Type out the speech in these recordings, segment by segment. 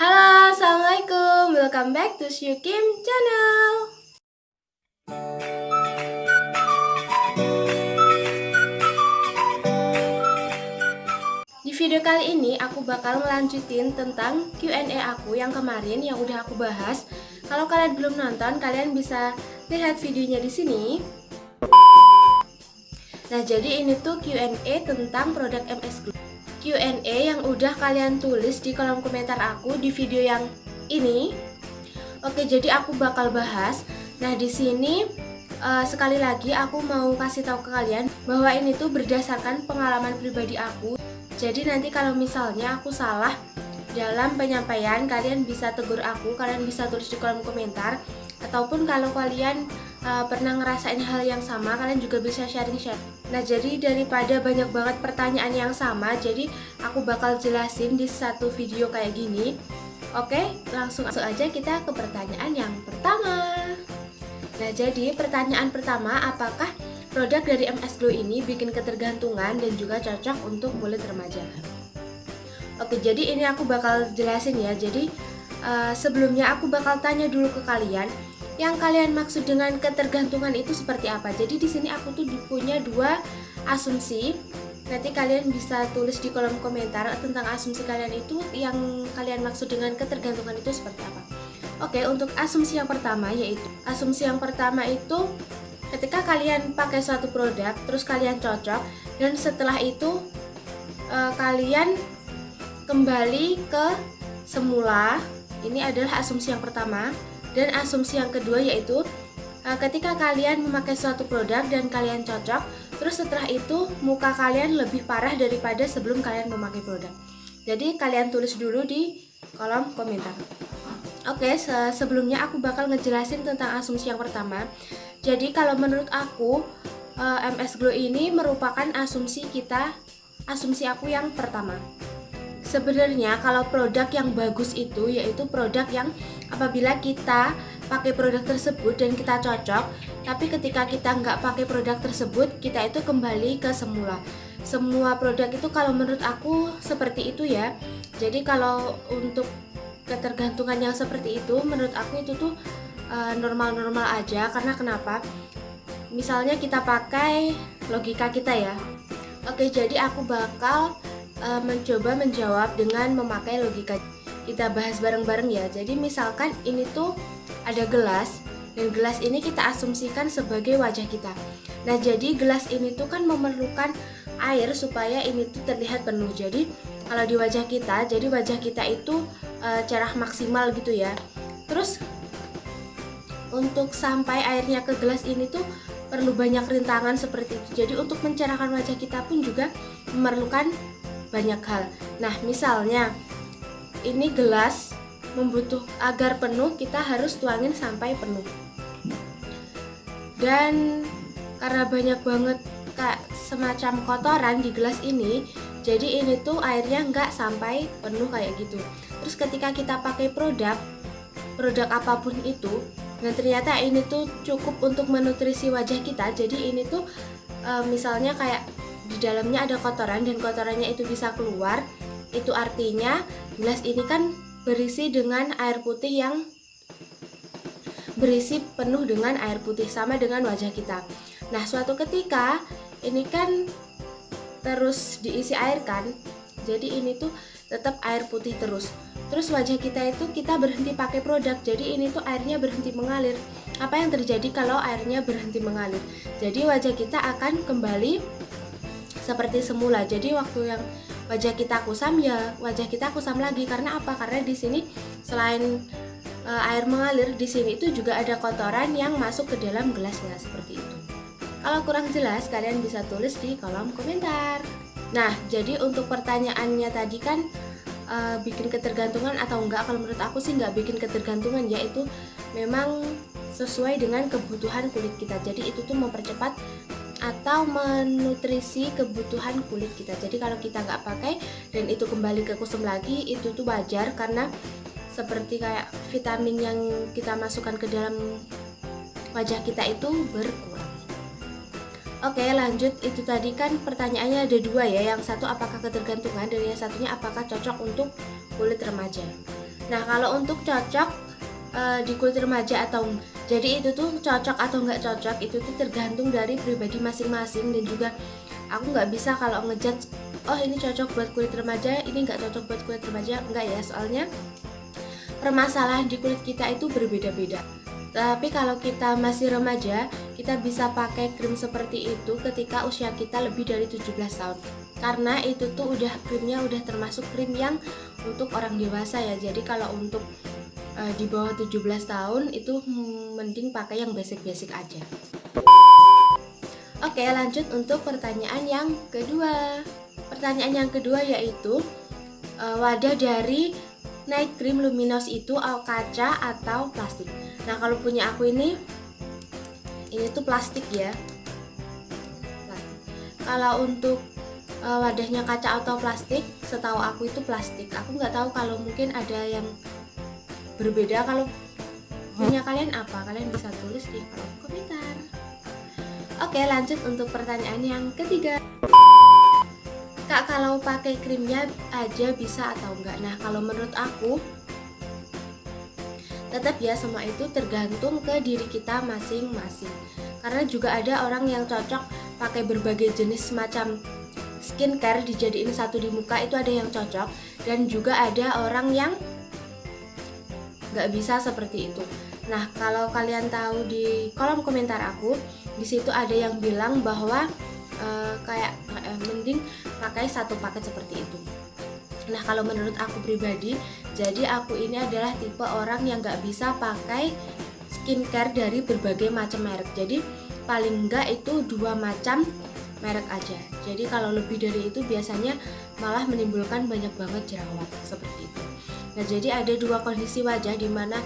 Halo, assalamualaikum. Welcome back to Shu Kim channel. Di video kali ini aku bakal melanjutin tentang Q&A aku yang kemarin yang udah aku bahas. Kalau kalian belum nonton, kalian bisa lihat videonya di sini. Nah, jadi ini tuh Q&A tentang produk MS Glow. Q&A yang udah kalian tulis di kolom komentar aku di video yang ini. Oke, jadi aku bakal bahas. Nah, di sini sekali lagi aku mau kasih tahu ke kalian bahwa ini tuh berdasarkan pengalaman pribadi aku. Jadi nanti kalau misalnya aku salah dalam penyampaian, kalian bisa tegur aku, kalian bisa tulis di kolom komentar. Ataupun kalau kalian pernah ngerasain hal yang sama, kalian juga bisa sharing-share. Nah, jadi daripada banyak banget pertanyaan yang sama, jadi aku bakal jelasin di satu video kayak gini. Oke, langsung aja kita ke pertanyaan yang pertama. Nah, jadi pertanyaan pertama, apakah produk dari MS Glow ini bikin ketergantungan dan juga cocok untuk kulit remaja? Oke, jadi ini aku bakal jelasin ya. Jadi sebelumnya aku bakal tanya dulu ke kalian, yang kalian maksud dengan ketergantungan itu seperti apa? Jadi di sini aku tuh punya dua asumsi. Nanti kalian bisa tulis di kolom komentar tentang asumsi kalian itu, yang kalian maksud dengan ketergantungan itu seperti apa. Oke, untuk asumsi yang pertama itu ketika kalian pakai suatu produk, terus kalian cocok, dan setelah itu kalian kembali ke semula. Ini adalah asumsi yang pertama. Dan asumsi yang kedua yaitu ketika kalian memakai suatu produk dan kalian cocok, terus setelah itu muka kalian lebih parah daripada sebelum kalian memakai produk. Jadi kalian tulis dulu di kolom komentar. Oke, sebelumnya aku bakal ngejelasin tentang asumsi yang pertama. Jadi kalau menurut aku MS Glow ini merupakan asumsi aku yang pertama. Sebenarnya kalau produk yang bagus itu yaitu produk yang apabila kita pakai produk tersebut dan kita cocok, tapi ketika kita nggak pakai produk tersebut, kita itu kembali ke semula. Semua produk itu kalau menurut aku seperti itu ya. Jadi kalau untuk ketergantungan yang seperti itu, menurut aku itu tuh normal-normal aja. Karena kenapa? Misalnya kita pakai logika kita ya. Oke, jadi aku bakal mencoba menjawab dengan memakai logika. Kita bahas bareng-bareng ya. Jadi misalkan ini tuh ada gelas, dan gelas ini kita asumsikan sebagai wajah kita. Nah, jadi gelas ini tuh kan memerlukan air supaya ini tuh terlihat penuh. Jadi kalau di wajah kita, jadi wajah kita itu cerah maksimal gitu ya. Terus untuk sampai airnya ke gelas ini tuh perlu banyak rintangan seperti itu. Jadi untuk mencerahkan wajah kita pun juga memerlukan banyak hal. Nah, misalnya ini gelas agar penuh, kita harus tuangin sampai penuh. Dan karena banyak banget semacam kotoran di gelas ini, jadi ini tuh airnya nggak sampai penuh kayak gitu. Terus ketika kita pakai produk apapun itu, dan ternyata ini tuh cukup untuk menutrisi wajah kita. Jadi ini tuh misalnya kayak di dalamnya ada kotoran dan kotorannya itu bisa keluar, itu artinya gelas ini kan berisi dengan air putih yang berisi penuh dengan air putih, sama dengan wajah kita. Nah, suatu ketika ini kan terus diisi air kan, jadi ini tuh tetap air putih terus. Terus wajah kita itu kita berhenti pakai produk, jadi ini tuh airnya berhenti mengalir. Apa yang terjadi kalau airnya berhenti mengalir? Jadi wajah kita akan kembali seperti semula. Jadi waktu yang wajah kita kusam, ya wajah kita kusam lagi. Karena apa? Karena di sini selain air mengalir, di sini itu juga ada kotoran yang masuk ke dalam gelasnya seperti itu. Kalau kurang jelas, kalian bisa tulis di kolom komentar. Nah, jadi untuk pertanyaannya tadi kan bikin ketergantungan atau enggak? Kalau menurut aku sih enggak bikin ketergantungan, yaitu memang sesuai dengan kebutuhan kulit kita. Jadi itu tuh mempercepat atau menutrisi kebutuhan kulit kita. Jadi kalau kita nggak pakai dan itu kembali ke kusam lagi, itu tuh wajar, karena seperti kayak vitamin yang kita masukkan ke dalam wajah kita itu berkurang. Oke, lanjut. Itu tadi kan pertanyaannya ada dua ya. Yang satu apakah ketergantungan, dan yang satunya apakah cocok untuk kulit remaja. Nah, kalau untuk cocok di kulit remaja atau jadi itu tuh cocok atau nggak cocok itu tuh tergantung dari pribadi masing-masing, dan juga aku nggak bisa kalau ngejudge oh ini cocok buat kulit remaja, ini nggak cocok buat kulit remaja, enggak ya, soalnya permasalahan di kulit kita itu berbeda-beda. Tapi kalau kita masih remaja, kita bisa pakai krim seperti itu ketika usia kita lebih dari 17 tahun. Karena itu tuh krimnya udah termasuk krim yang untuk orang dewasa ya. Jadi kalau untuk di bawah 17 tahun itu mending pakai yang basic-basic aja. Oke, lanjut untuk pertanyaan yang kedua. Pertanyaan yang kedua yaitu wadah dari night cream luminous itu kaca atau plastik. Nah, kalau punya aku ini tuh plastik ya. Plastik. Kalau untuk wadahnya kaca atau plastik, setahu aku itu plastik. Aku nggak tahu kalau mungkin ada yang berbeda. Kalau punya kalian apa? Kalian bisa tulis di kolom komentar. Oke, lanjut untuk pertanyaan yang ketiga. Kak, kalau pakai krimnya aja bisa atau enggak? Nah, kalau menurut aku tetap ya, semua itu tergantung ke diri kita masing-masing. Karena juga ada orang yang cocok pakai berbagai jenis macam skincare dijadiin satu di muka, itu ada yang cocok, dan juga ada orang yang nggak bisa seperti itu. Nah, kalau kalian tahu di kolom komentar aku, di situ ada yang bilang bahwa mending pakai satu paket seperti itu. Nah, kalau menurut aku pribadi, jadi aku ini adalah tipe orang yang nggak bisa pakai skincare dari berbagai macam merek. Jadi paling enggak itu 2 macam merek aja. Jadi kalau lebih dari itu biasanya malah menimbulkan banyak banget jerawat seperti itu. Nah, jadi ada 2 kondisi wajah, dimana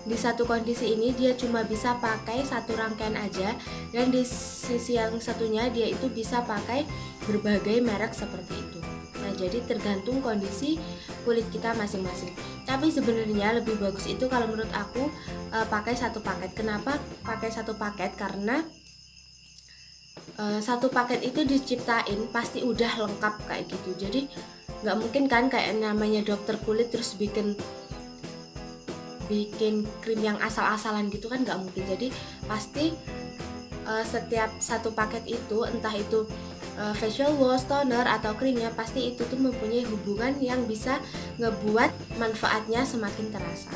di satu kondisi ini dia cuma bisa pakai satu rangkaian aja, dan di sisi yang satunya dia itu bisa pakai berbagai merek seperti itu. Nah, jadi tergantung kondisi kulit kita masing-masing. Tapi sebenarnya lebih bagus itu kalau menurut aku pakai satu paket. Kenapa pakai satu paket? Karena satu paket itu diciptain pasti udah lengkap kayak gitu. Jadi nggak mungkin kan kayak namanya dokter kulit terus bikin krim yang asal-asalan gitu kan, nggak mungkin. Jadi pasti setiap satu paket itu, entah itu facial wash, toner, atau krimnya, pasti itu tuh mempunyai hubungan yang bisa ngebuat manfaatnya semakin terasa.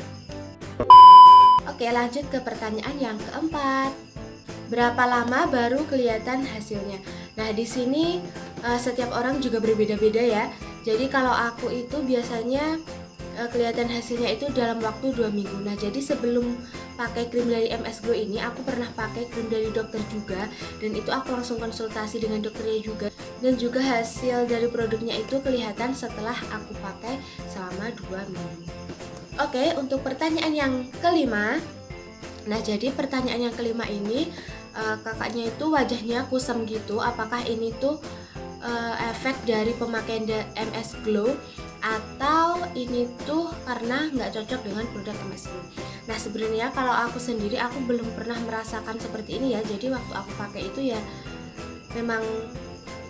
Oke, lanjut ke pertanyaan yang keempat. Berapa lama baru kelihatan hasilnya? Nah, di sini setiap orang juga berbeda-beda ya. Jadi kalau aku itu biasanya kelihatan hasilnya itu dalam waktu 2 minggu. Nah, jadi sebelum pakai krim dari MS Glow ini, aku pernah pakai krim dari dokter juga, dan itu aku langsung konsultasi dengan dokternya juga, dan juga hasil dari produknya itu kelihatan setelah aku pakai selama 2 minggu. Oke, untuk pertanyaan yang kelima. Nah, jadi pertanyaan yang kelima ini, kakaknya itu wajahnya kusam gitu. Apakah ini tuh efek dari pemakaian MS Glow, atau ini tuh karena nggak cocok dengan produk MS Glow? Nah, sebenarnya kalau aku sendiri, aku belum pernah merasakan seperti ini ya. Jadi waktu aku pakai itu ya memang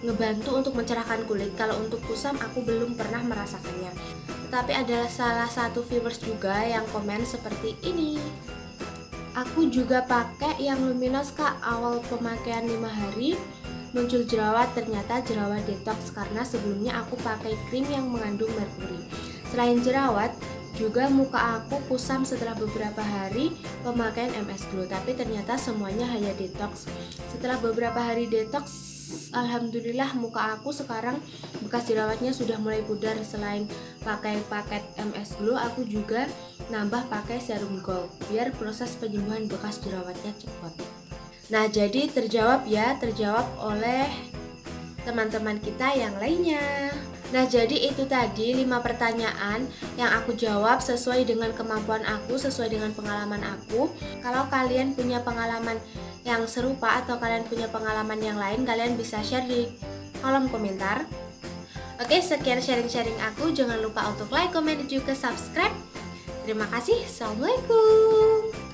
ngebantu untuk mencerahkan kulit. Kalau untuk kusam aku belum pernah merasakannya. Tapi ada salah satu viewers juga yang komen seperti ini. Aku juga pakai yang luminous kak, awal pemakaian 5 hari muncul jerawat, ternyata jerawat detox karena sebelumnya aku pakai krim yang mengandung merkuri. Selain jerawat, juga muka aku kusam setelah beberapa hari pemakaian MS Glow, tapi ternyata semuanya hanya detox. Setelah beberapa hari detox, alhamdulillah muka aku sekarang bekas jerawatnya sudah mulai pudar. Selain pakai paket MS Glow, aku juga nambah pakai serum gold biar proses penyembuhan bekas jerawatnya cepat. Nah, jadi terjawab oleh teman-teman kita yang lainnya. Nah, jadi itu tadi 5 pertanyaan yang aku jawab sesuai dengan kemampuan aku, sesuai dengan pengalaman aku. Kalau kalian punya pengalaman yang serupa atau kalian punya pengalaman yang lain, kalian bisa share di kolom komentar. Oke, sekian sharing-sharing aku. Jangan lupa untuk like, comment, dan juga subscribe. Terima kasih. Assalamualaikum.